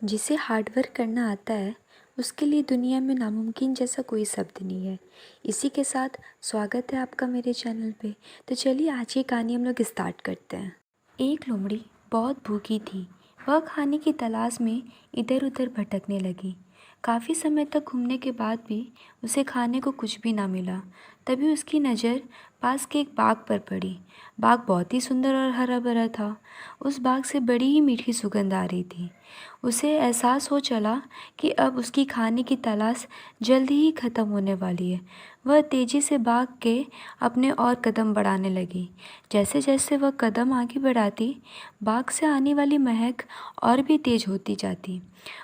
जिसे hard work करना आता है उसके लिए दुनिया में नामुमकिन जैसा कोई शब्द नहीं है। इसी के साथ स्वागत है आपका मेरे चैनल पे। तो चलिए आज की कहानी हम लोग स्टार्ट करते हैं। एक लोमड़ी बहुत भूखी थी। वह खाने की तलाश में इधर उधर भटकने लगी। काफ़ी समय तक घूमने के बाद भी उसे खाने को कुछ भी ना मिला। तभी उसकी नज़र पास के एक बाग पर पड़ी। बाग बहुत ही सुंदर और हरा भरा था। उस बाग से बड़ी ही मीठी सुगंध आ रही थी। उसे एहसास हो चला कि अब उसकी खाने की तलाश जल्दी ही ख़त्म होने वाली है। वह तेज़ी से भाग के अपने और कदम बढ़ाने लगी। जैसे जैसे वह कदम आगे बढ़ाती, बाग से आने वाली महक और भी तेज़ होती जाती।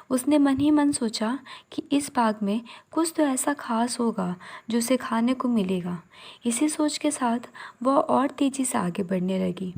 उसने मन ही मन सोचा कि इस बाग में कुछ तो ऐसा खास होगा जो उसे खाने को मिलेगा। इसी सोच के साथ वह और तेज़ी से आगे बढ़ने लगी।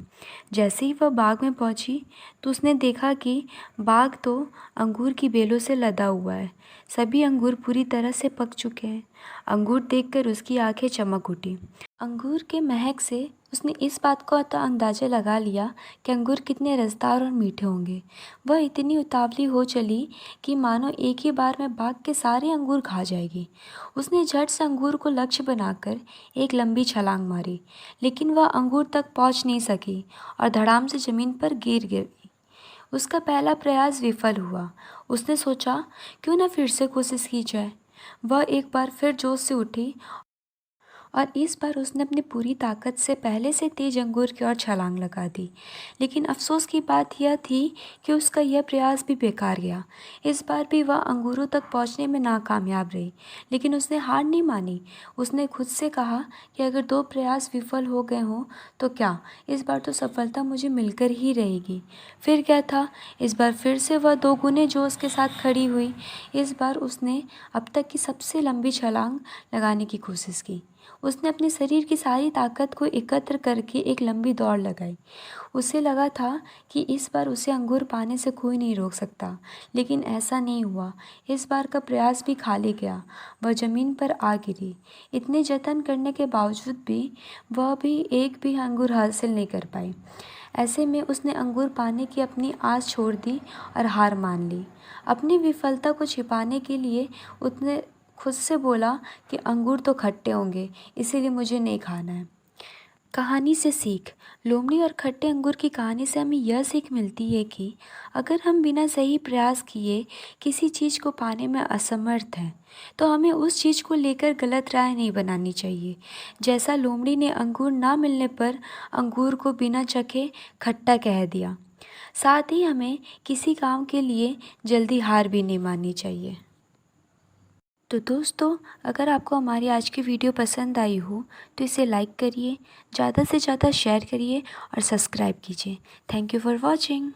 जैसे ही वह बाग में पहुंची तो उसने देखा कि बाग तो अंगूर की बेलों से लदा हुआ है। सभी अंगूर पूरी तरह से पक चुके हैं। अंगूर देखकर उसकी आंखें चमक उठी। अंगूर के महक से उसने इस बात को तो अंदाज़ा लगा लिया कि अंगूर कितने रसदार और मीठे होंगे। वह इतनी उतावली हो चली कि मानो एक ही बार में बाग के सारे अंगूर खा जाएगी। उसने झट से अंगूर को लक्ष्य बनाकर एक लंबी छलांग मारी, लेकिन वह अंगूर तक पहुंच नहीं सकी और धड़ाम से ज़मीन पर गिर गई। उसका पहला प्रयास विफल हुआ। उसने सोचा क्यों न फिर से कोशिश की जाए। वह एक बार फिर जोश से उठी और इस बार उसने अपनी पूरी ताकत से पहले से तेज अंगूर की ओर छलांग लगा दी। लेकिन अफसोस की बात यह थी कि उसका यह प्रयास भी बेकार गया। इस बार भी वह अंगूरों तक पहुंचने में नाकामयाब रही, लेकिन उसने हार नहीं मानी। उसने खुद से कहा कि अगर 2 प्रयास विफल हो गए हों तो क्या, इस बार तो सफलता मुझे मिलकर ही रहेगी। फिर क्या था, इस बार फिर से वह 2 गुने जोश के साथ खड़ी हुई। इस बार उसने अब तक की सबसे लंबी छलांग लगाने की कोशिश की। उसने अपने शरीर की सारी ताकत को एकत्र करके एक लंबी दौड़ लगाई। उसे लगा था कि इस बार उसे अंगूर पाने से कोई नहीं रोक सकता, लेकिन ऐसा नहीं हुआ। इस बार का प्रयास भी खाली गया। वह ज़मीन पर आ गिरी। इतने जतन करने के बावजूद भी वह भी एक भी अंगूर हासिल नहीं कर पाई। ऐसे में उसने अंगूर पाने की अपनी आस छोड़ दी और हार मान ली। अपनी विफलता को छिपाने के लिए उसने खुद से बोला कि अंगूर तो खट्टे होंगे, इसीलिए मुझे नहीं खाना है। कहानी से सीख। लोमड़ी और खट्टे अंगूर की कहानी से हमें यह सीख मिलती है कि अगर हम बिना सही प्रयास किए किसी चीज़ को पाने में असमर्थ हैं तो हमें उस चीज़ को लेकर गलत राय नहीं बनानी चाहिए। जैसा लोमड़ी ने अंगूर ना मिलने पर अंगूर को बिना चखे खट्टा कह दिया। साथ ही हमें किसी काम के लिए जल्दी हार भी नहीं माननी चाहिए। तो दोस्तों, अगर आपको हमारी आज की वीडियो पसंद आई हो तो इसे लाइक करिए, ज़्यादा से ज़्यादा शेयर करिए और सब्सक्राइब कीजिए। Thank you for watching.